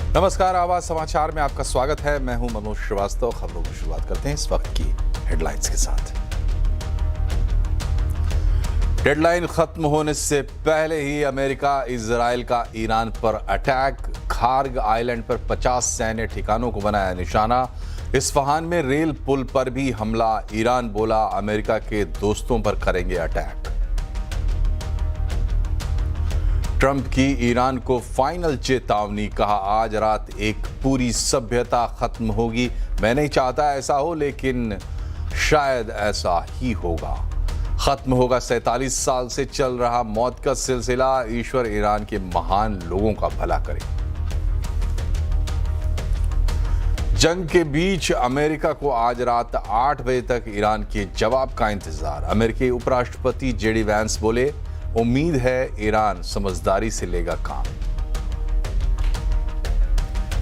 नमस्कार, आवाज समाचार में आपका स्वागत है। मैं हूं मनोज श्रीवास्तव। खबरों की शुरुआत करते हैं इस वक्त की हेडलाइंस के साथ। डेडलाइन खत्म होने से पहले ही अमेरिका इजराइल का ईरान पर अटैक। खार्ग आइलैंड पर 50 सैन्य ठिकानों को बनाया निशाना। इस्फहान में रेल पुल पर भी हमला। ईरान बोला अमेरिका के दोस्तों पर करेंगे अटैक। ट्रंप की ईरान को फाइनल चेतावनी। कहा आज रात एक पूरी सभ्यता खत्म होगी। मैं नहीं चाहता ऐसा हो, लेकिन शायद ऐसा ही होगा। खत्म होगा 47 साल से चल रहा मौत का सिलसिला। ईश्वर ईरान के महान लोगों का भला करे। जंग के बीच अमेरिका को आज रात 8 बजे तक ईरान के जवाब का इंतजार। अमेरिकी उपराष्ट्रपति जेडी वैंस बोले उम्मीद है ईरान समझदारी से लेगा काम।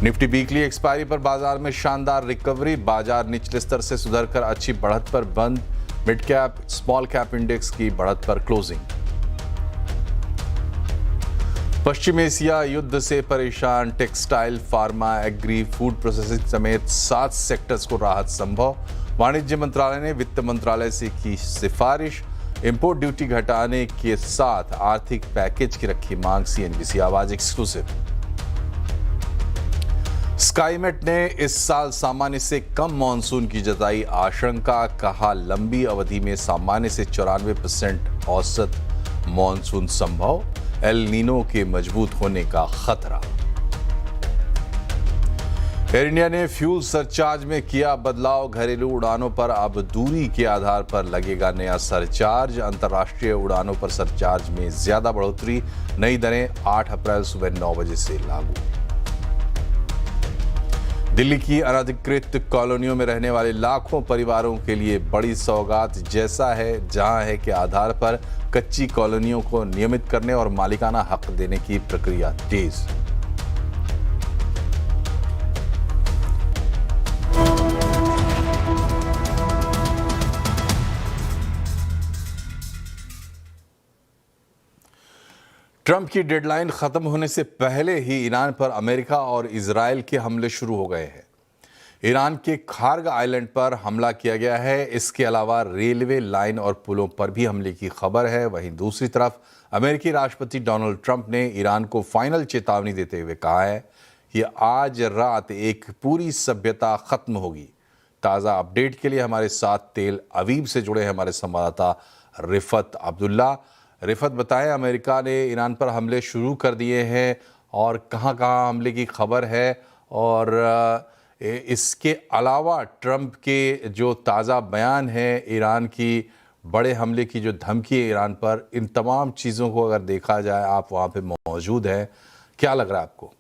निफ्टी वीकली एक्सपायरी पर बाजार में शानदार रिकवरी। बाजार निचले स्तर से सुधरकर अच्छी बढ़त पर बंद। Mid cap small cap index की बढ़त पर क्लोजिंग। पश्चिम एशिया युद्ध से परेशान। Textile, pharma, agri, food processing समेत 7 सेक्टर्स को राहत संभव। वाणिज्य मंत्रालय ने वित्त मंत्रालय से की सिफारिश। इंपोर्ट ड्यूटी घटाने के साथ आर्थिक पैकेज की रखी मांग। सीएनबीसी आवाज एक्सक्लूसिव। स्काईमेट ने इस साल सामान्य से कम मॉनसून की जताई आशंका। कहा लंबी अवधि में सामान्य से 94% औसत मॉनसून संभव। एल नीनो के मजबूत होने का खतरा। एयर इंडिया ने फ्यूल सरचार्ज में किया बदलाव। घरेलू उड़ानों पर अब दूरी के आधार पर लगेगा नया सरचार्ज। अंतर्राष्ट्रीय उड़ानों पर सरचार्ज में ज्यादा बढ़ोतरी। नई दरें 8 अप्रैल सुबह 9 बजे से लागू। दिल्ली की अनधिकृत कॉलोनियों में रहने वाले लाखों परिवारों के लिए बड़ी सौगात। जैसा है जहां है के आधार पर कच्ची कॉलोनियों को नियमित करने और मालिकाना हक देने की प्रक्रिया तेज। ट्रंप की डेडलाइन खत्म होने से पहले ही ईरान पर अमेरिका और इजराइल के हमले शुरू हो गए हैं। ईरान के खार्ग आइलैंड पर हमला किया गया है। इसके अलावा रेलवे लाइन और पुलों पर भी हमले की खबर है। वहीं दूसरी तरफ अमेरिकी राष्ट्रपति डोनाल्ड ट्रंप ने ईरान को फाइनल चेतावनी देते हुए कहा है कि आज रात एक पूरी सभ्यता खत्म होगी। ताज़ा अपडेट के लिए हमारे साथ तेल अवीव से जुड़े हैं हमारे संवाददाता रिफत अब्दुल्ला। रिफत, बताएं अमेरिका ने ईरान पर हमले शुरू कर दिए हैं और कहां-कहां हमले की खबर है, और इसके अलावा ट्रंप के जो ताज़ा बयान है ईरान की बड़े हमले की जो धमकी है ईरान पर, इन तमाम चीज़ों को अगर देखा जाए, आप वहां पे मौजूद हैं, क्या लग रहा है आपको?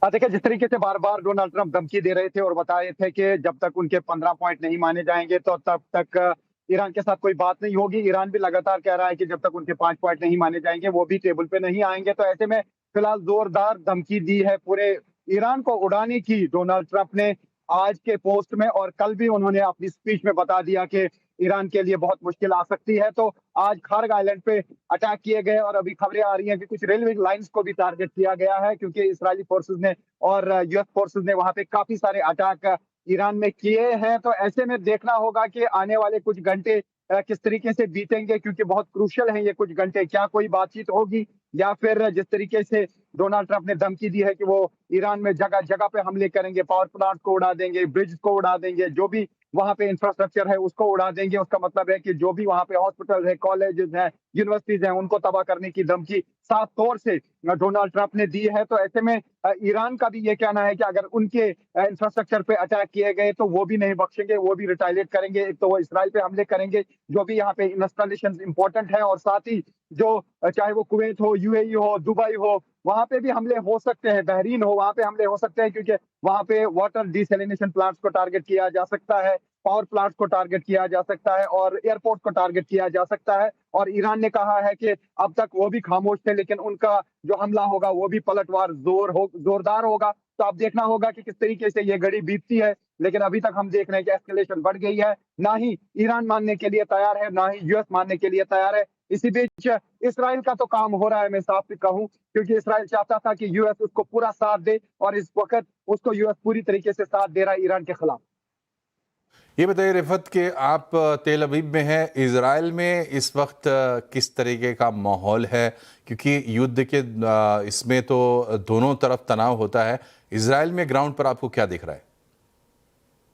देखिए, जिस तरीके से बार बार डोनाल्ड ट्रंप धमकी दे रहे थे और बता रहे थे कि जब तक उनके 15 पॉइंट नहीं माने जाएंगे तो तब तक ईरान के साथ कोई बात नहीं होगी। ईरान भी लगातार कह रहा है कि जब तक उनके 5 पॉइंट नहीं माने जाएंगे वो भी टेबल पे नहीं आएंगे। तो ऐसे में फिलहाल जोरदार धमकी दी है पूरे ईरान को उड़ाने की डोनाल्ड ट्रंप ने आज के पोस्ट में, और कल भी उन्होंने अपनी स्पीच में बता दिया कि ईरान के लिए बहुत मुश्किल आ सकती है। तो आज खार्ग आइलैंड पे अटैक किए गए और अभी खबरें आ रही हैं कि कुछ रेलवे लाइंस को भी टारगेट किया गया है, क्योंकि इस्राएली फोर्सेस ने और यूएस फोर्सेस ने वहां पे काफी सारे अटैक ईरान में किए हैं। तो ऐसे में देखना होगा कि आने वाले कुछ घंटे किस तरीके से बीतेंगे, क्योंकि बहुत क्रूशियल है ये कुछ घंटे। क्या कोई बातचीत होगी, या फिर जिस तरीके से डोनाल्ड ट्रंप ने धमकी दी है कि वो ईरान में जगह जगह पे हमले करेंगे, पावर प्लांट को उड़ा देंगे, ब्रिज को उड़ा देंगे, जो भी वहां पे इंफ्रास्ट्रक्चर है उसको उड़ा देंगे। उसका मतलब है कि जो भी वहां पे हॉस्पिटल है, कॉलेजेस हैं, यूनिवर्सिटीज हैं, उनको तबाह करने की धमकी साफ तौर से डोनाल्ड ट्रंप ने दी है। तो ऐसे में ईरान का भी ये कहना है कि अगर उनके इंफ्रास्ट्रक्चर पे अटैक किए गए तो वो भी नहीं बख्शेंगे, वो भी रिटालिएट करेंगे। एक तो वो इसराइल पे हमले करेंगे, जो भी यहाँ पे इंस्टॉलेशन इंपॉर्टेंट है, और साथ ही जो चाहे वो कुवैत हो, यूएई हो, दुबई हो, वहां पे भी हमले हो सकते हैं, बहरीन हो, वहां पे हमले हो सकते हैं, क्योंकि वहां पे वाटर डिसैलिनेशन प्लांट्स को टारगेट किया जा सकता है, पावर प्लांट्स को टारगेट किया जा सकता है, और एयरपोर्ट को टारगेट किया जा सकता है। और ईरान ने कहा है कि अब तक वो भी खामोश थे, लेकिन उनका जो हमला होगा वो भी पलटवार जोरदार होगा। तो अब देखना होगा कि किस तरीके से ये घड़ी बीतती है। लेकिन अभी तक हम देख रहे हैं कि एस्केलेशन बढ़ गई है। ना ही ईरान मानने के लिए तैयार है, ना ही यूएस मानने के लिए तैयार है। इसी बीच इसराइल का तो काम हो रहा है, मैं साफ कहूं, क्योंकि इसराइल चाहता था कि यूएस उसको पूरा साथ दे और इस वक्त उसको यूएस पूरी तरीके से साथ दे रहा है ईरान के खिलाफ। ये बताइए रिफत कि आप तेल अवीव में हैं, इजराइल में इस वक्त किस तरीके का माहौल है? क्योंकि युद्ध के इसमें तो दोनों तरफ तनाव होता है। इजराइल में ग्राउंड पर आपको क्या दिख रहा है?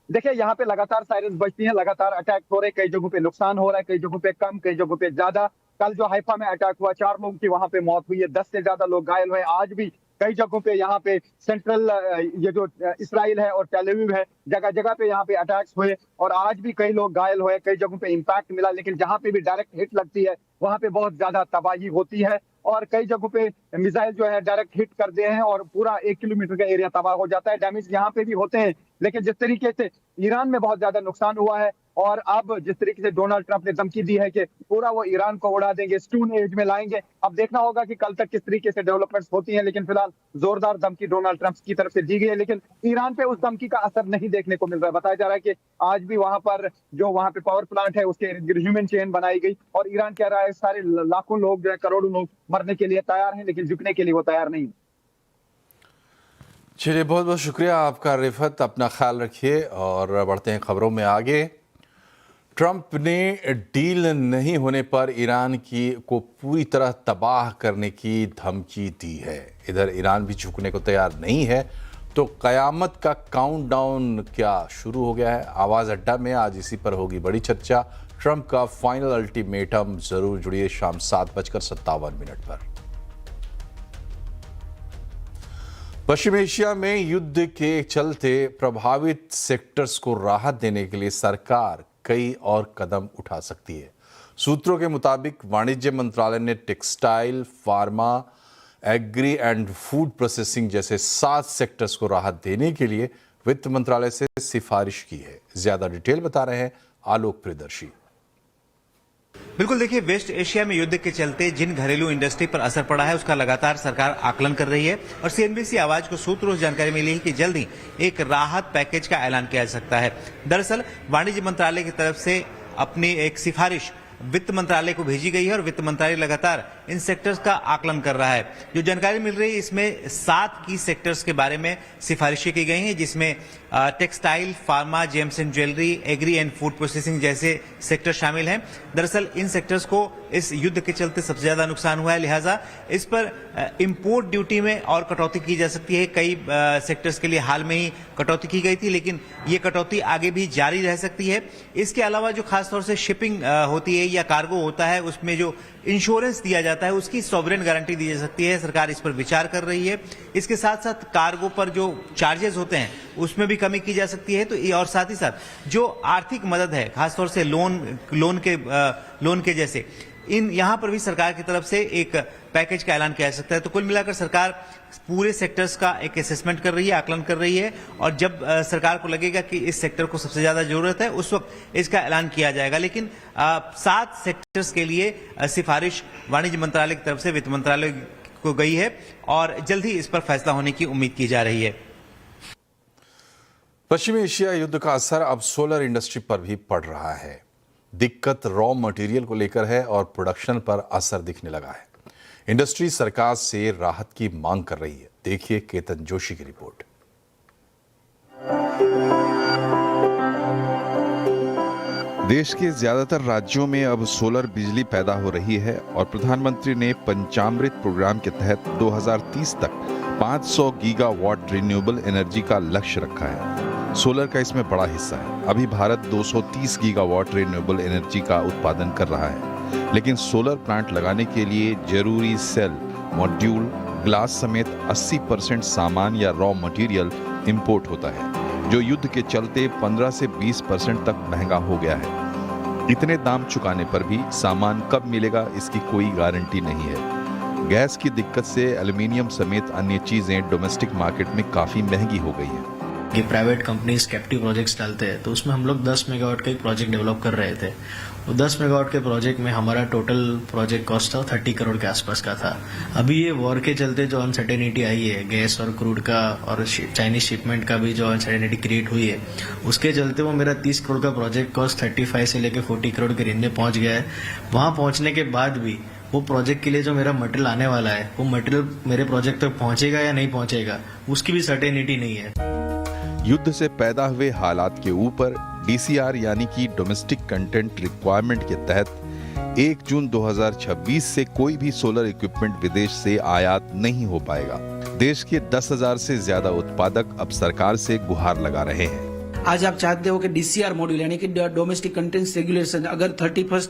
देखिए, यहाँ पे लगातार सायरन बजती हैं, लगातार अटैक हो रहे हैं, कई जगहों पे नुकसान हो रहा है, कई जगहों पे कम, कई जगहों पे ज्यादा। कल जो हाइफा में अटैक हुआ, 4 लोगों की वहां पे मौत हुई है, 10 से ज्यादा लोग घायल हुए। आज भी कई जगहों पे यहाँ पे सेंट्रल ये जो इसराइल है और टेल अवीव है, जगह जगह पे यहाँ पे अटैक्स हुए और आज भी कई लोग घायल हुए, कई जगहों पे इम्पैक्ट मिला। लेकिन जहाँ पे भी डायरेक्ट हिट लगती है वहां पे बहुत ज्यादा तबाही होती है और कई जगहों पे मिसाइल जो है डायरेक्ट हिट करते हैं और पूरा 1 किलोमीटर का एरिया तबाह हो जाता है। डैमेज यहाँ पे भी होते हैं, लेकिन जिस तरीके से ईरान में बहुत ज्यादा नुकसान हुआ है और अब जिस तरीके से डोनाल्ड ट्रंप ने धमकी दी है कि पूरा वो ईरान को उड़ा देंगे, स्टोन एज में लाएंगे। अब देखना होगा कि कल तक किस तरीके से डेवलपमेंट्स होती हैं, लेकिन फिलहाल जोरदार धमकी डोनाल्ड ट्रंप की तरफ से दी गई है। लेकिन ईरान पे उस धमकी का असर नहीं देखने को मिल रहा है। बताया जा रहा है कि आज भी वहां पर जो वहां पे पावर प्लांट है उसके इर्द गिर्द ह्यूमन चेन बनाई गई और ईरान कह रहा है सारे लाखों लोग जो है, करोड़ों लोग मरने के लिए तैयार हैं, लेकिन झुकने के लिए वो तैयार नहीं। चलिए, बहुत बहुत शुक्रिया आपका रिफत। अपना ख्याल रखिए और बढ़ते हैं खबरों में आगे। ट्रंप ने डील नहीं होने पर ईरान को पूरी तरह तबाह करने की धमकी दी है। इधर ईरान भी झुकने को तैयार नहीं है, तो कयामत का काउंटडाउन क्या शुरू हो गया है? आवाज़ अड्डा में आज इसी पर होगी बड़ी चर्चा। ट्रंप का फाइनल अल्टीमेटम, जरूर जुड़िए शाम 7:57 पर। पश्चिम एशिया में युद्ध के चलते प्रभावित सेक्टर्स को राहत देने के लिए सरकार कई और कदम उठा सकती है। सूत्रों के मुताबिक वाणिज्य मंत्रालय ने textile, pharma, agri and food processing जैसे 7 सेक्टर्स को राहत देने के लिए वित्त मंत्रालय से सिफारिश की है। ज्यादा डिटेल बता रहे हैं आलोक प्रियदर्शी। बिल्कुल, देखिए, वेस्ट एशिया में युद्ध के चलते जिन घरेलू इंडस्ट्री पर असर पड़ा है उसका लगातार सरकार आकलन कर रही है और सीएनबीसी आवाज को सूत्रों से जानकारी मिली है कि जल्द ही एक राहत पैकेज का ऐलान किया जा सकता है। दरअसल वाणिज्य मंत्रालय की तरफ से अपनी एक सिफारिश वित्त मंत्रालय को भेजी गई है और वित्त मंत्रालय लगातार इन सेक्टर्स का आकलन कर रहा है। जो जानकारी मिल रही है इसमें 7 की सेक्टर्स के बारे में सिफारिशें की गई हैं, जिसमें textile, pharma, gems and jewellery, agri and food processing जैसे सेक्टर शामिल हैं। दरअसल इन सेक्टर्स को इस युद्ध के चलते सबसे ज्यादा नुकसान हुआ है, लिहाजा इस पर इंपोर्ट ड्यूटी में और कटौती की जा सकती है। कई सेक्टर्स के लिए हाल में ही कटौती की गई थी, लेकिन ये कटौती आगे भी जारी रह सकती है। इसके अलावा जो खासतौर से शिपिंग होती है या कार्गो होता है, उसमें जो इंश्योरेंस दिया जाता है उसकी सॉवरेन गारंटी दी जा सकती है। सरकार इस पर विचार कर रही है। इसके साथ साथ कार्गो पर जो चार्जेस होते हैं उसमें भी कमी की जा सकती है। तो ये और साथ ही साथ जो आर्थिक मदद है, खासतौर से लोन के जैसे इन यहां पर भी सरकार की तरफ से एक पैकेज का ऐलान किया जा सकता है। तो कुल मिलाकर सरकार पूरे सेक्टर्स का एक असेसमेंट कर रही है, आकलन कर रही है और जब सरकार को लगेगा कि इस सेक्टर को सबसे ज्यादा जरूरत है उस वक्त इसका ऐलान किया जाएगा। लेकिन 7 सेक्टर्स के लिए सिफारिश वाणिज्य मंत्रालय की तरफ से वित्त मंत्रालय को गई है और जल्द ही इस पर फैसला होने की उम्मीद की जा रही है। पश्चिमी एशिया युद्ध का असर अब सोलर इंडस्ट्री पर भी पड़ रहा है। दिक्कत रॉ मटेरियल को लेकर है और प्रोडक्शन पर असर दिखने लगा है। इंडस्ट्री सरकार से राहत की मांग कर रही है। देखिए केतन जोशी की रिपोर्ट। देश के ज्यादातर राज्यों में अब सोलर बिजली पैदा हो रही है और प्रधानमंत्री ने पंचामृत प्रोग्राम के तहत 2030 तक 500 गीगावाट रिन्यूएबल एनर्जी का लक्ष्य रखा है। सोलर का इसमें बड़ा हिस्सा है। अभी भारत 230 गीगावाट रिन्यूएबल एनर्जी का उत्पादन कर रहा है, लेकिन सोलर प्लांट लगाने के लिए जरूरी सेल, मॉड्यूल, ग्लास समेत 80% सामान या रॉ मटेरियल इंपोर्ट होता है, जो युद्ध के चलते 15 से 20% तक महंगा हो गया है। इतने दाम चुकाने पर भी सामान कब मिलेगा इसकी कोई गारंटी नहीं है। गैस की दिक्कत से एल्युमिनियम समेत अन्य चीजें डोमेस्टिक मार्केट में काफी महंगी हो गई है। ये प्राइवेट कंपनीज कैप्टिव प्रोजेक्ट्स डालते हैं, तो उसमें हम लोग 10 मेगावाट का एक प्रोजेक्ट डेवलप कर रहे थे। 10 मेगावाट के प्रोजेक्ट में हमारा टोटल प्रोजेक्ट कॉस्ट था 30 करोड़ के आसपास का था। अभी ये वॉर के चलते जो अनसर्टेनिटी आई है, गैस और क्रूड का और चाइनीज शिपमेंट का भी जो अनसर्टेनिटी क्रिएट हुई है, उसके चलते वो मेरा 30 करोड़ का प्रोजेक्ट कॉस्ट 35 से लेकर 40 करोड़ के रेंज में पहुंच गया है। वहां पहुंचने के बाद भी वो प्रोजेक्ट के लिए जो मेरा मटेरियल आने वाला है, वो मटेरियल मेरे प्रोजेक्ट तक पहुंचेगा या नहीं पहुंचेगा, उसकी भी सर्टेनिटी नहीं है। युद्ध से पैदा हुए हालात के ऊपर DCR यानी कि डोमेस्टिक कंटेंट रिक्वायरमेंट के तहत 1 जून 2026 से कोई भी सोलर इक्विपमेंट विदेश से आयात नहीं हो पाएगा। देश के 10,000 से ज्यादा उत्पादक अब सरकार से गुहार लगा रहे हैं। आज आप चाहते हो कि DCR मॉड्यूल यानी कि डोमेस्टिक कंटेंट्स रेगुलेशन अगर 31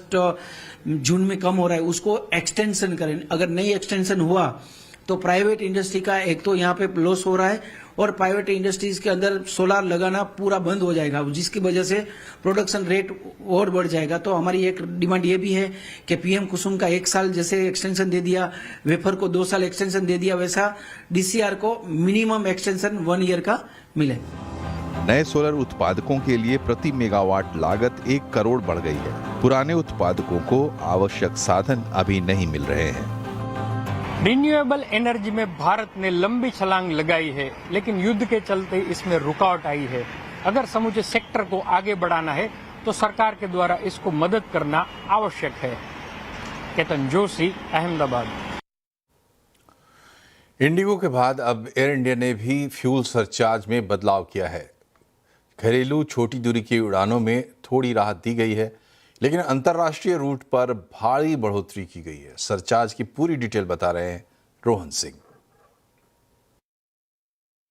जून में कम हो रहा है, उसको एक्सटेंशन करें। अगर नहीं एक्सटेंशन हुआ तो प्राइवेट इंडस्ट्री का एक तो यहाँ पे लॉस हो रहा है और प्राइवेट इंडस्ट्रीज के अंदर सोलार लगाना पूरा बंद हो जाएगा, जिसकी वजह से प्रोडक्शन रेट और बढ़ जाएगा। तो हमारी एक डिमांड ये भी है कि PM कुसुम का 1 साल जैसे एक्सटेंशन दे दिया, वेफर को 2 साल एक्सटेंशन दे दिया, वैसा DCR को मिनिमम एक्सटेंशन 1 ईयर का मिले। नए सोलर उत्पादकों के लिए प्रति मेगावाट लागत 1 करोड़ बढ़ गई है। पुराने उत्पादकों को आवश्यक साधन अभी नहीं मिल रहे हैं। रिन्यूएबल एनर्जी में भारत ने लंबी छलांग लगाई है, लेकिन युद्ध के चलते इसमें रुकावट आई है। अगर समूचे सेक्टर को आगे बढ़ाना है तो सरकार के द्वारा इसको मदद करना आवश्यक है। केतन जोशी, अहमदाबाद। इंडिगो के बाद अब एयर इंडिया ने भी फ्यूल सरचार्ज में बदलाव किया है। घरेलू छोटी दूरी की उड़ानों में थोड़ी राहत दी गई है, लेकिन अंतर्राष्ट्रीय रूट पर भारी बढ़ोतरी की गई है। सरचार्ज की पूरी डिटेल बता रहे हैं रोहन सिंह।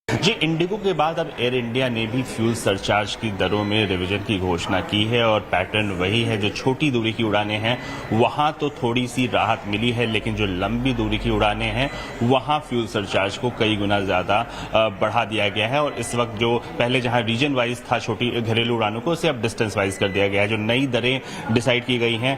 जी, इंडिगो के बाद अब एयर इंडिया ने भी फ्यूल सरचार्ज की दरों में रिवीजन की घोषणा की है और पैटर्न वही है। जो छोटी दूरी की उड़ानें हैं वहां तो थोड़ी सी राहत मिली है, लेकिन जो लंबी दूरी की उड़ानें हैं वहां फ्यूल सरचार्ज को कई गुना ज्यादा बढ़ा दिया गया है। और इस वक्त जो पहले जहां रीजन वाइज था छोटी घरेलू उड़ानों को, उसे अब डिस्टेंस वाइज कर दिया गया है। जो नई दरें डिसाइड की गई हैं,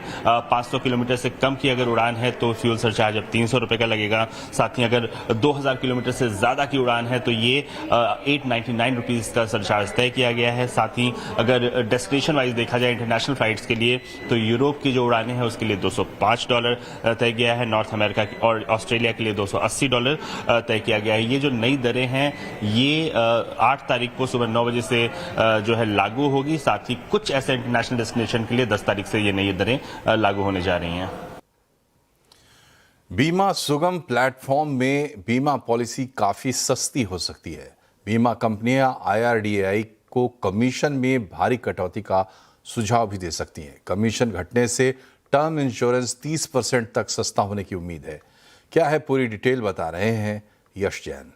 500 किलोमीटर से कम की अगर उड़ान है तो फ्यूल सरचार्ज अब 300 रुपए का लगेगा। साथ ही अगर 2000 किलोमीटर से ज्यादा की उड़ान है तो ये 899 रुपीज का सरचार्ज तय किया गया है। साथ ही अगर डेस्टिनेशन वाइज देखा जाए इंटरनेशनल फ्लाइट्स के लिए, तो यूरोप की जो उड़ानें हैं उसके लिए $205 तय किया है। नॉर्थ अमेरिका और ऑस्ट्रेलिया के लिए $280 तय किया गया है। ये जो नई दरें हैं ये 8 तारीख को सुबह 9 बजे से जो है लागू होगी। साथ ही कुछ ऐसे इंटरनेशनल डेस्टिनेशन के लिए 10 तारीख से ये नई दरें लागू होने जा रही हैं। बीमा सुगम प्लेटफॉर्म में बीमा पॉलिसी काफी सस्ती हो सकती है। बीमा कंपनियां IRDAI को कमीशन में भारी कटौती का सुझाव भी दे सकती हैं। कमीशन घटने से टर्म इंश्योरेंस 30% तक सस्ता होने की उम्मीद है। क्या है पूरी डिटेल बता रहे हैं यश जैन।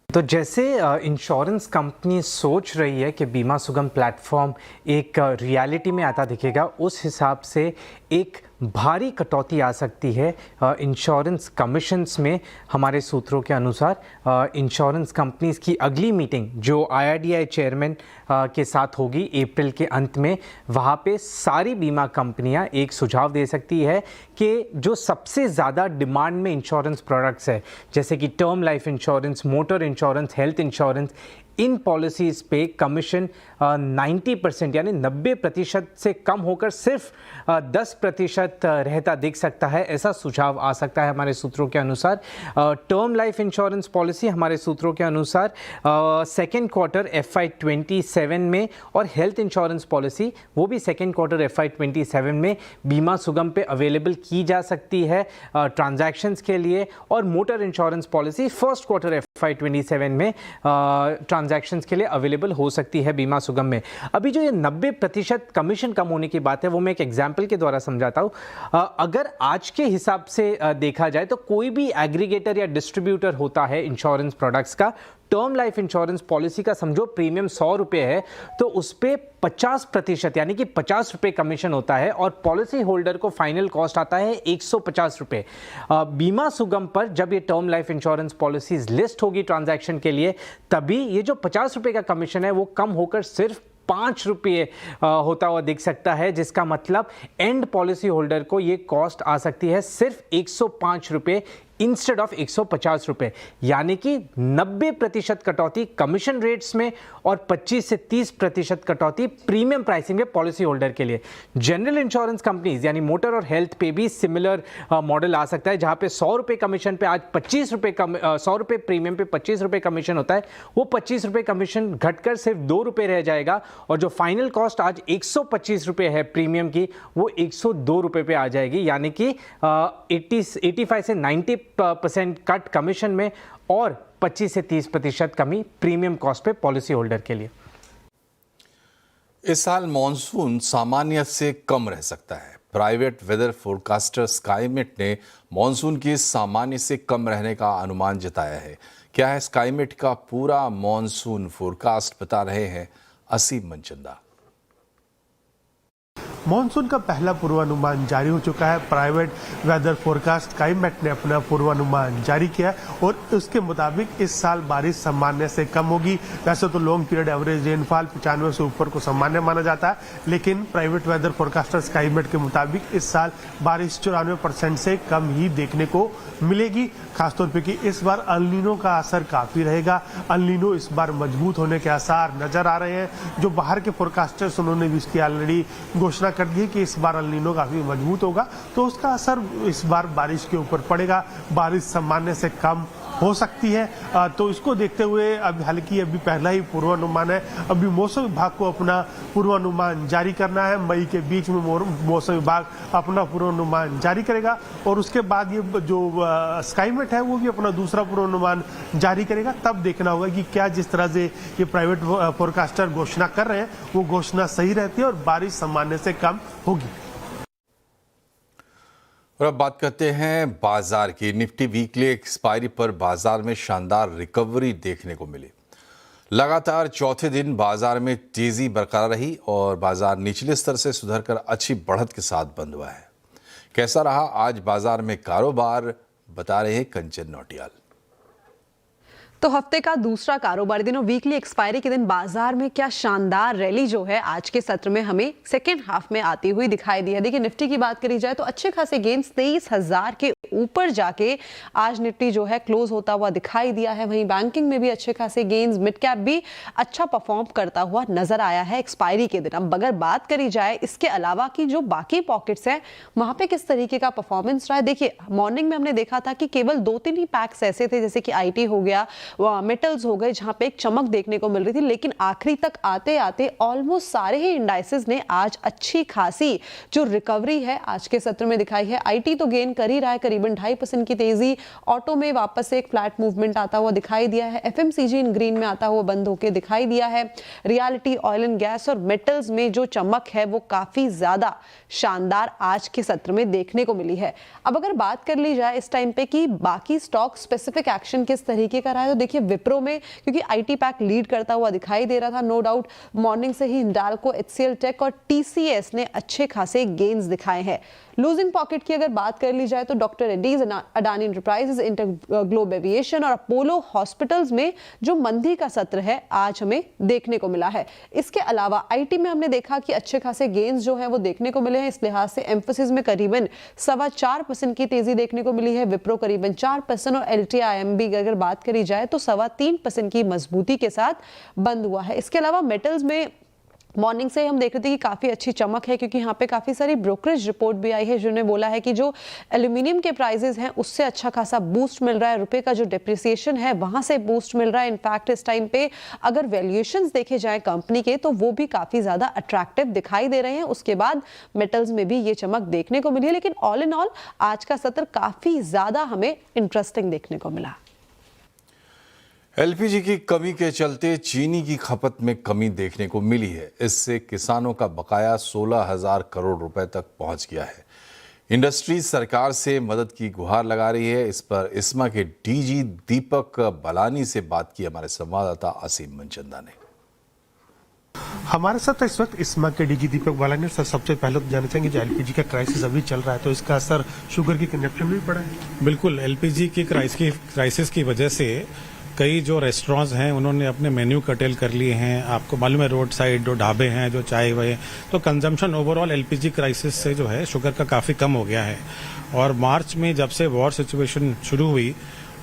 तो जैसे इंश्योरेंस कंपनी सोच रही है कि बीमा सुगम प्लेटफॉर्म एक रियलिटी में आता दिखेगा, उस हिसाब से एक भारी कटौती आ सकती है इंश्योरेंस कमीशंस में। हमारे सूत्रों के अनुसार इंश्योरेंस कंपनीज की अगली मीटिंग जो IRDAI चेयरमैन के साथ होगी अप्रैल के अंत में, वहाँ पे सारी बीमा कंपनियाँ एक सुझाव दे सकती है कि जो सबसे ज़्यादा डिमांड में इंश्योरेंस प्रोडक्ट्स है, जैसे कि term life insurance, motor insurance, health insurance, इन पॉलिसीज पे कमीशन 90% यानी 90% से कम होकर सिर्फ 10% रहता दिख सकता है। ऐसा सुझाव आ सकता है हमारे सूत्रों के अनुसार। टर्म लाइफ इंश्योरेंस पॉलिसी हमारे सूत्रों के अनुसार सेकेंड क्वार्टर FY 27 में, और हेल्थ इंश्योरेंस पॉलिसी वो भी सेकेंड क्वार्टर FY 27 में बीमा सुगम पे अवेलेबल की जा सकती है ट्रांजैक्शंस के लिए। और motor insurance policy first quarter FY 27 में ट्रांजैक्शंस के लिए अवेलेबल हो सकती है बीमा सुगम में। अभी जो ये 90% कमीशन कम होने की बात है वो मैं एक एग्जांपल के द्वारा समझाता हूँ। अगर आज के हिसाब से देखा जाए तो कोई भी एग्रीगेटर या डिस्ट्रीब्यूटर होता है इंश्योरेंस प्रोडक्ट्स का, टर्म लाइफ इंश्योरेंस पॉलिसी का समझो प्रीमियम 100 रुपये है तो उस पर 50% यानी कि 50 रुपये कमीशन होता है और पॉलिसी होल्डर को फाइनल कॉस्ट आता है 150 रुपये। बीमा सुगम पर जब ये term life insurance policies list होगी ट्रांजैक्शन के लिए, तभी ये जो 50 रुपये का कमीशन है वो कम होकर सिर्फ 5 रुपये होता हुआ दिख सकता है, जिसका मतलब एंड पॉलिसी होल्डर को ये कॉस्ट आ सकती है सिर्फ 105 रुपये इंस्टेड ऑफ 150 रुपए, यानी कि 90% कटौती कमीशन रेट्स में और 25 से 30% कटौती प्रीमियम प्राइसिंग में पॉलिसी होल्डर के लिए। जनरल इंश्योरेंस कंपनीज यानी मोटर और हेल्थ पे भी सिमिलर मॉडल आ सकता है, जहां पे 100 रुपए कमीशन पे आज 25 रुपए 100 रुपए प्रीमियम पे 25 रुपए कमीशन होता है, वो 25 रुपए कमीशन घटकर सिर्फ 2 रुपए रह जाएगा और जो फाइनल कॉस्ट आज 125 रुपए है प्रीमियम की, वो 102 रुपए पे आ जाएगी, यानी कि 85 से 90% कट कमीशन में और 25 से 30% कमी प्रीमियम कॉस्ट पे पॉलिसी होल्डर के लिए। इस साल मॉनसून सामान्य से कम रह सकता है। प्राइवेट वेदर फोरकास्टर स्काईमेट ने मॉनसून की सामान्य से कम रहने का अनुमान जताया है। क्या है स्काईमेट का पूरा मॉनसून फोरकास्ट, बता रहे हैं असीम मनचंदा। मॉनसून का पहला पूर्वानुमान जारी हो चुका है। प्राइवेट वेदर फोरकास्ट स्काईमेट ने अपना पूर्वानुमान जारी किया और उसके मुताबिक इस साल बारिश सामान्य से कम होगी। वैसे तो लॉन्ग पीरियड एवरेज रेनफॉल 95 से ऊपर को सामान्य माना जाता है, लेकिन प्राइवेट वेदर फोरकास्टर स्काईमेट के मुताबिक इस साल बारिश 94% से कम ही देखने को मिलेगी। खासतौर पर कि इस बार अल नीनो का असर काफी रहेगा। अल नीनो इस बार मजबूत होने के आसार नजर आ रहे हैं। जो बाहर के फोरकास्टर्स उन्होंने भी इसकी ऑलरेडी घोषणा कर दी है कि इस बार अल नीनो काफी मजबूत होगा, तो उसका असर इस बार बारिश के ऊपर पड़ेगा। बारिश सामान्य से कम हो सकती है, तो इसको देखते हुए हालांकि अभी पहला ही पूर्वानुमान है, अभी मौसम विभाग को अपना पूर्वानुमान जारी करना है। मई के बीच में मौसम विभाग अपना पूर्वानुमान जारी करेगा और उसके बाद ये जो स्काईमेट है वो भी अपना दूसरा पूर्वानुमान जारी करेगा। तब देखना होगा कि क्या जिस तरह से ये प्राइवेट फोरकास्टर घोषणा कर रहे हैं वो घोषणा सही रहती है और बारिश सामान्य से कम होगी। और अब बात करते हैं बाजार की। निफ्टी वीकली एक्सपायरी पर बाजार में शानदार रिकवरी देखने को मिली। लगातार चौथे दिन बाजार में तेजी बरकरार रही और बाजार निचले स्तर से सुधरकर अच्छी बढ़त के साथ बंद हुआ है। कैसा रहा आज बाजार में कारोबार, बता रहे हैं कंचन नौटियाल। तो हफ्ते का दूसरा कारोबारी दिन और वीकली एक्सपायरी के दिन बाजार में क्या शानदार रैली जो है आज के सत्र में हमें सेकेंड हाफ में आती हुई दिखाई दी है। देखिए निफ्टी की बात करी जाए तो अच्छे खासे गेंस 23,000 के ऊपर जाके आज निफ्टी जो है क्लोज होता हुआ दिखाई दिया है। वहीं बैंकिंग में भी अच्छे खासे गेंस, मिड कैप भी अच्छा परफॉर्म करता हुआ नजर आया है एक्सपायरी के दिन। अब अगर बात करी जाए इसके अलावा की जो बाकी पॉकेट्स हैं वहां पे किस तरीके का परफॉर्मेंस रहा है, देखिए मॉर्निंग में हमने देखा था कि केवल 2-3 ही पैक्स ऐसे थे जैसे कि आईटी हो गया, मेटल्स हो गए, जहां पे एक चमक देखने को मिल रही थी, लेकिन आखिरी तक आते आते ऑलमोस्ट सारे ही इंडाइसेस ने आज अच्छी खासी जो रिकवरी है आज के सत्र में दिखाई है। आईटी तो गेन कर ही रहा है, करीबन 2.5% की तेजी। ऑटो में वापस से एक फ्लैट मूवमेंट आता हुआ दिखाई दिया है। एफएमसीजी इन ग्रीन में आता हुआ बंद होकर दिखाई दिया है। रियलिटी, ऑयल एंड गैस और मेटल्स में जो चमक है वो काफी ज्यादा शानदार आज के सत्र में देखने को मिली है। अब अगर बात कर ली जाए इस टाइम पे कि बाकी स्टॉक स्पेसिफिक एक्शन किस तरीके का रहा है, तो देखिए विप्रो में क्योंकि आईटी पैक लीड करता हुआ दिखाई दे रहा था, नो डाउट मॉर्निंग से ही हिंडाल्को, एचसीएल टेक और टीसीएस ने अच्छे खासे गेन्स दिखाए हैं। लूजिंग पॉकेट की अगर बात कर ली जाए तो doctor Reddy's, Adani enterprises, inter globe aviation और अपोलो हॉस्पिटल्स में जो मंदी का सत्र है आज हमें देखने को मिला है। इसके अलावा आईटी में हमने देखा कि अच्छे खासे गेन्स जो है वो देखने को मिले हैं। इस लिहाज से एम्फोसिस में करीबन 4.25% की तेजी देखने को मिली है, विप्रो करीबन 4% और एलटीआईएमबी की अगर बात करी जाए तो 3.25% की मजबूती के साथ बंद हुआ है। इसके अलावा मेटल्स में मॉर्निंग से हम देख रहे थे कि काफ़ी अच्छी चमक है क्योंकि यहाँ पे काफ़ी सारी ब्रोकरेज रिपोर्ट भी आई है जिन्होंने बोला है कि जो एल्यूमिनियम के प्राइसेस हैं उससे अच्छा खासा बूस्ट मिल रहा है, रुपए का जो डेप्रिसिएशन है वहाँ से बूस्ट मिल रहा है। इनफैक्ट इस टाइम पे अगर वैल्यूएशंस देखे जाए कंपनी के तो वो भी काफ़ी ज़्यादा अट्रैक्टिव दिखाई दे रहे हैं। उसके बाद मेटल्स में भी ये चमक देखने को मिली है, लेकिन ऑल इन ऑल आज का सत्र काफ़ी ज़्यादा हमें इंटरेस्टिंग देखने को मिला। एलपीजी की कमी के चलते चीनी की खपत में कमी देखने को मिली है। इससे किसानों का बकाया 16,000 करोड़ रुपए तक पहुंच गया है। इंडस्ट्री सरकार से मदद की गुहार लगा रही है। इस पर इस्मा के डीजी दीपक बलानी से बात की हमारे संवाददाता असीम मनचंदा ने। हमारे साथ इस वक्त इस्मा के डीजी दीपक बालानी। सर सबसे पहले तो जानना चाहेंगे जो एलपीजी का क्राइसिस अभी चल रहा है तो इसका असर शुगर की कंजप्शन में भी पड़ा है? बिल्कुल, एलपीजी की क्राइसिस की वजह से कई जो रेस्टोरेंट्स हैं उन्होंने अपने मेन्यू कर्टेल कर लिए हैं। आपको मालूम है रोड साइड जो ढाबे हैं, जो चाय वाय, तो कंजम्पशन ओवरऑल एलपीजी क्राइसिस से जो है शुगर का काफ़ी कम हो गया है। और मार्च में जब से वॉर सिचुएशन शुरू हुई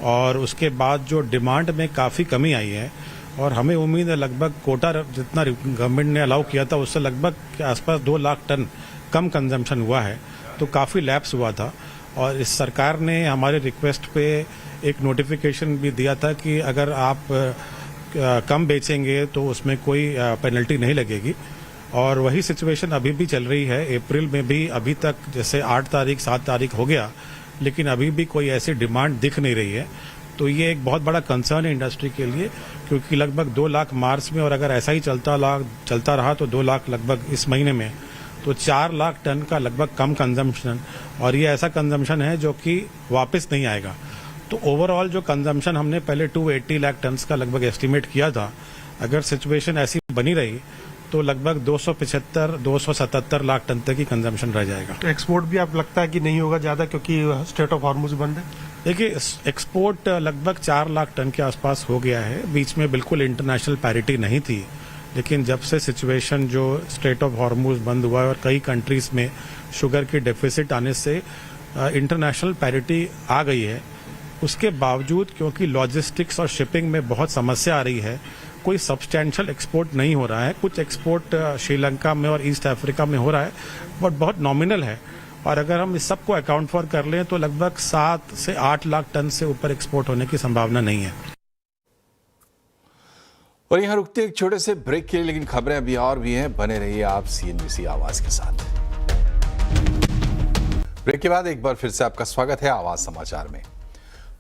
और उसके बाद जो डिमांड में काफ़ी कमी आई है, और हमें उम्मीद है लगभग कोटा जितना गवर्नमेंट ने अलाउ किया था उससे लगभग के आसपास 2 लाख टन कम कंजम्पशन हुआ है, तो काफ़ी लैप्स हुआ था। और इस सरकार ने हमारे रिक्वेस्ट पे एक नोटिफिकेशन भी दिया था कि अगर आप कम बेचेंगे तो उसमें कोई पेनल्टी नहीं लगेगी। और वही सिचुएशन अभी भी चल रही है। अप्रैल में भी अभी तक जैसे 8 तारीख 7 तारीख हो गया, लेकिन अभी भी कोई ऐसी डिमांड दिख नहीं रही है। तो ये एक बहुत बड़ा कंसर्न है इंडस्ट्री के लिए, क्योंकि लगभग 2 लाख मार्च में, और अगर ऐसा ही चलता रहा तो 2 लाख लगभग इस महीने में, तो 4 लाख टन का लगभग कम कंजम्पशन, और ये ऐसा कंजम्पशन है जो कि वापस नहीं आएगा। तो ओवरऑल जो कंजम्पशन हमने पहले 280 लाख टन का लगभग एस्टिमेट किया था, अगर सिचुएशन ऐसी बनी रही तो लगभग 275-277 लाख टन तक की कंजम्पशन रह जाएगा। तो एक्सपोर्ट भी आप लगता है कि नहीं होगा ज़्यादा, क्योंकि स्टेट ऑफ हॉर्मुज बंद है? देखिए, एक्सपोर्ट लगभग 4 लाख टन के आसपास हो गया है। बीच में बिल्कुल इंटरनेशनल पैरिटी नहीं थी, लेकिन जब से सिचुएशन जो स्ट्रेट ऑफ हॉर्मुज बंद हुआ है और कई कंट्रीज में शुगर की डेफिसिट आने से इंटरनेशनल पैरिटी आ गई है, उसके बावजूद क्योंकि लॉजिस्टिक्स और शिपिंग में बहुत समस्या आ रही है, कोई सब्सटैंशियल एक्सपोर्ट नहीं हो रहा है। कुछ एक्सपोर्ट श्रीलंका में और ईस्ट अफ्रीका में हो रहा है, बट बहुत नॉमिनल है। और अगर हम इस सब को अकाउंट फॉर कर लें तो लगभग 7 से 8 लाख टन से ऊपर एक्सपोर्ट होने की संभावना नहीं है। और यहाँ रुकते एक छोटे से ब्रेक के लिए, लेकिन खबरें अभी और भी हैं। बने रहिए आप CNBC आवाज के साथ। ब्रेक के बाद एक बार फिर से आपका स्वागत है आवाज समाचार में।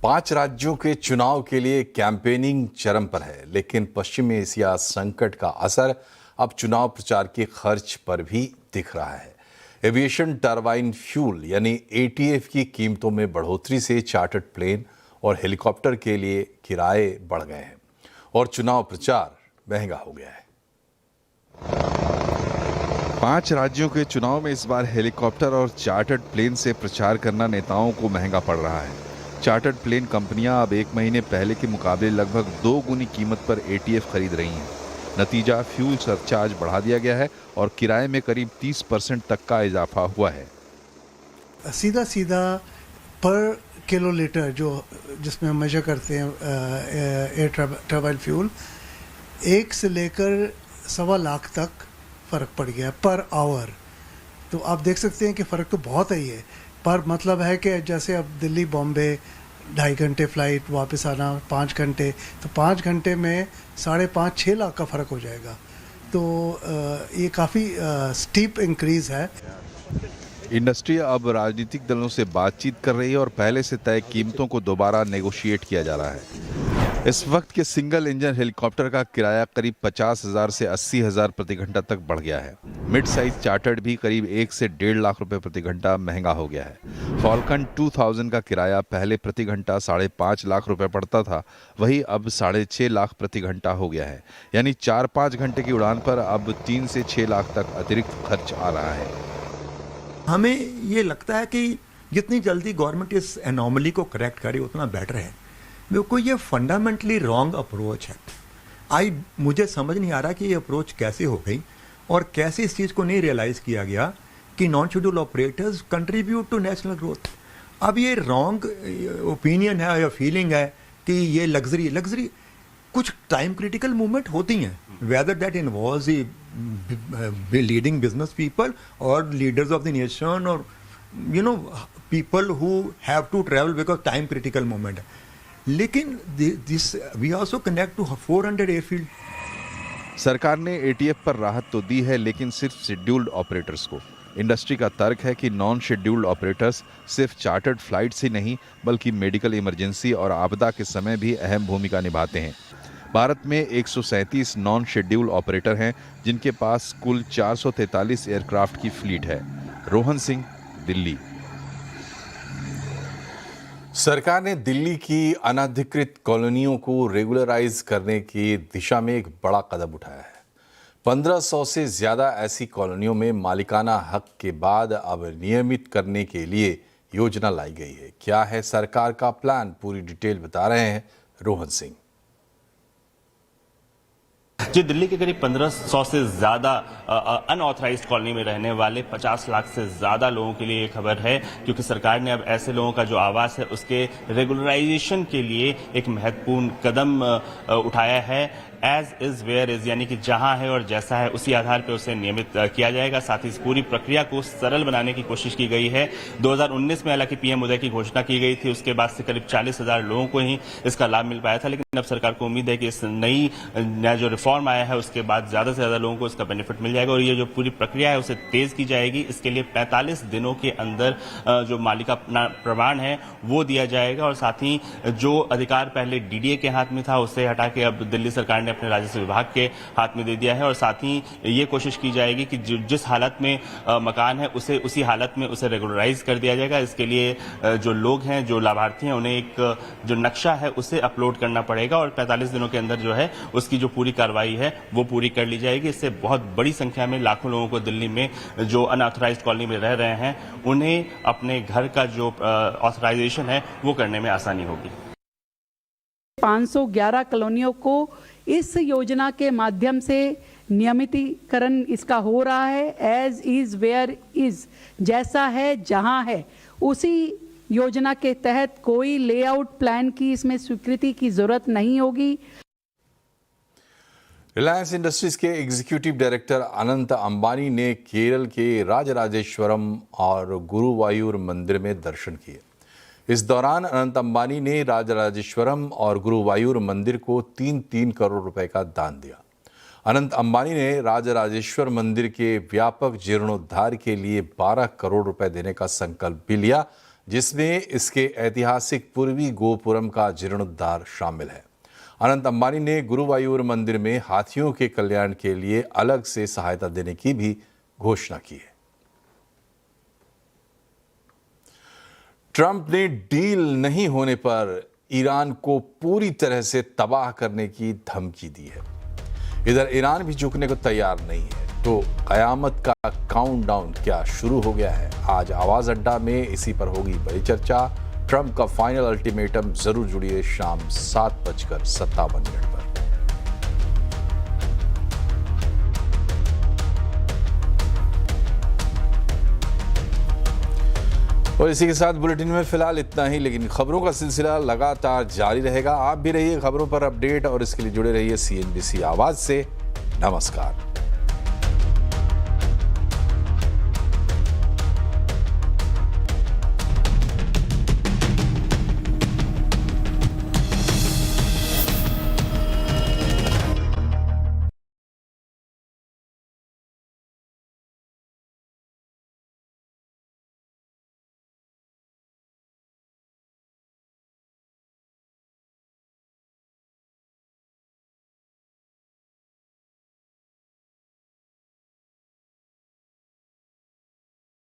5 राज्यों के चुनाव के लिए कैंपेनिंग चरम पर है, लेकिन पश्चिमी एशिया संकट का असर अब चुनाव प्रचार के खर्च पर भी दिख रहा है। एविएशन टरबाइन फ्यूल यानी ATF की कीमतों में बढ़ोतरी से चार्टर्ड प्लेन और हेलीकॉप्टर के लिए किराए बढ़ गए हैं और चुनाव प्रचार महंगा हो गया है। 5 राज्यों के चुनाव में इस बार हेलीकॉप्टर और चार्टर्ड प्लेन से प्रचार करना नेताओं को महंगा पड़ रहा है। चार्टर्ड प्लेन कंपनियां अब 1 महीने पहले के मुकाबले लगभग 2 गुनी कीमत पर ATF खरीद रही हैं। नतीजा, फ्यूल सरचार्ज बढ़ा दिया गया है और किराए में करीब 30% तक का इजाफा हुआ है। सीधा पर किलोलीटर जो जिसमें हम मेजर करते हैं एयर टरबाइन फ्यूल, 1 से लेकर 1.25 लाख तक फ़र्क पड़ गया पर आवर। तो आप देख सकते हैं कि फ़र्क तो बहुत ही है। पर मतलब है कि जैसे अब दिल्ली बॉम्बे 2.5 घंटे फ्लाइट, वापस आना 5 घंटे, तो 5 घंटे में 5.5-6 लाख का फ़र्क हो जाएगा। तो ये काफ़ी स्टीप इंक्रीज़ है। इंडस्ट्री अब राजनीतिक दलों से बातचीत कर रही है और पहले से तय कीमतों को दोबारा नेगोशिएट किया जा रहा है। इस वक्त के सिंगल इंजन हेलीकॉप्टर का किराया करीब 50,000 से 80,000 प्रति घंटा तक बढ़ गया है। मिड साइज चार्टर्ड भी करीब 1 से 1.5 लाख रुपए प्रति घंटा महंगा हो गया है। फॉल्कन 2000 का किराया पहले प्रति घंटा 5.5 लाख रुपए पड़ता था, वही अब 6.5 लाख प्रति घंटा हो गया है। यानी 4-5 घंटे की उड़ान पर अब 3 से 6 लाख तक अतिरिक्त खर्च आ रहा है। हमें ये लगता है कि जितनी जल्दी गवर्नमेंट इस एनॉमली को करेक्ट करे उतना बेटर है। मेरे को ये फंडामेंटली रॉन्ग अप्रोच है। मुझे समझ नहीं आ रहा कि ये अप्रोच कैसे हो गई और कैसे इस चीज़ को नहीं रियलाइज़ किया गया कि non schedule operators contribute to national growth. अब ये रॉन्ग ओपिनियन है या फीलिंग है कि ये लग्जरी कुछ टाइम क्रिटिकल मूवमेंट होती हैं, whether that involves leading business people और लीडर्स ऑफ द नेशन और people who have to travel because time critical movement है। लेकिन this we also connect to 400 airfield. सरकार ने ATF पर राहत तो दी है, लेकिन सिर्फ शेड्यूल्ड ऑपरेटर्स को। इंडस्ट्री का तर्क है कि नॉन शेड्यूल्ड ऑपरेटर्स सिर्फ चार्टर्ड फ्लाइट्स ही नहीं बल्कि मेडिकल इमरजेंसी और आपदा के समय भी अहम भूमिका निभाते हैं। भारत में 137 नॉन शेड्यूल्ड ऑपरेटर हैं, जिनके पास कुल 443 एयरक्राफ्ट की फ्लीट है। रोहन सिंह, दिल्ली। सरकार ने दिल्ली की अनधिकृत कॉलोनियों को रेगुलराइज करने की दिशा में एक बड़ा कदम उठाया है। 1500 से ज्यादा ऐसी कॉलोनियों में मालिकाना हक के बाद अब नियमित करने के लिए योजना लाई गई है। क्या है सरकार का प्लान, पूरी डिटेल बता रहे हैं रोहन सिंह। जो दिल्ली के करीब 1500 से ज्यादा अनऑथराइज्ड कॉलोनी में रहने वाले 50 लाख से ज्यादा लोगों के लिए ये खबर है, क्योंकि सरकार ने अब ऐसे लोगों का जो आवास है उसके रेगुलराइजेशन के लिए एक महत्वपूर्ण कदम उठाया है। एज इज वेयर इज, यानी कि जहां है और जैसा है उसी आधार पर उसे नियमित किया जाएगा। साथ ही इस पूरी प्रक्रिया को सरल बनाने की कोशिश की गई है। 2019 में हालांकि पीएम उदय की घोषणा की गई थी, उसके बाद से करीब 40,000 लोगों को ही इसका लाभ मिल पाया था, लेकिन अब सरकार को उम्मीद है कि इस नया जो रिफॉर्म आया है उसके बाद ज्यादा से ज्यादा लोगों को इसका बेनिफिट मिल जाएगा और ये जो पूरी प्रक्रिया है उसे तेज की जाएगी। इसके लिए 45 दिनों के अंदर जो मालिका प्रमाण है वो दिया जाएगा और साथ ही जो अधिकार पहले डीडीए के हाथ में था उसे हटा के अब दिल्ली सरकार ने अपने राजस्व विभाग के हाथ में दे दिया है और साथ ही ये कोशिश की जाएगी कि जिस हालत में मकान है उसे उसी हालत में उसे रेगुलराइज कर दिया जाएगा। इसके लिए जो लोग हैं, जो लाभार्थी हैं, उन्हें एक जो नक्शा है उसे अपलोड करना पड़ेगा और 45 दिनों के अंदर जो है उसकी जो पूरी कार्रवाई है वो पूरी कर ली जाएगी। इससे बहुत बड़ी संख्या में लाखों लोगों को दिल्ली में जो अनऑथराइज्ड कॉलोनी में रह रहे हैं उन्हें अपने घर का जो ऑथराइजेशन है वो करने में आसानी होगी। 511 कॉलोनियों को इस योजना के माध्यम से नियमितीकरण इसका हो रहा है। एज इज वेयर इज, जैसा है जहां है उसी योजना के तहत कोई लेआउट प्लान की इसमें स्वीकृति की जरूरत नहीं होगी। रिलायंस इंडस्ट्रीज के एग्जीक्यूटिव डायरेक्टर अनंत अंबानी ने केरल के राजराजेश्वरम और गुरुवायूर मंदिर में दर्शन किए। इस दौरान अनंत अंबानी ने राजराजेश्वरम और गुरुवायूर मंदिर को 3-3 करोड़ रुपए का दान दिया। अनंत अंबानी ने राजराजेश्वर मंदिर के व्यापक जीर्णोद्धार के लिए 12 करोड़ रुपए देने का संकल्प भी लिया, जिसमें इसके ऐतिहासिक पूर्वी गोपुरम का जीर्णोद्धार शामिल है। अनंत अंबानी ने गुरुवायूर मंदिर में हाथियों के कल्याण के लिए अलग से सहायता देने की भी घोषणा की है। ट्रंप ने डील नहीं होने पर ईरान को पूरी तरह से तबाह करने की धमकी दी है। इधर ईरान भी झुकने को तैयार नहीं है, तो कयामत का काउंटडाउन क्या शुरू हो गया है? आज आवाज अड्डा में इसी पर होगी बड़ी चर्चा। ट्रंप का फाइनल अल्टीमेटम, जरूर जुड़िए शाम 7:57 पर। और इसी के साथ बुलेटिन में फिलहाल इतना ही, लेकिन खबरों का सिलसिला लगातार जारी रहेगा। आप भी रहिए खबरों पर अपडेट और इसके लिए जुड़े रहिए CNBC आवाज से। नमस्कार।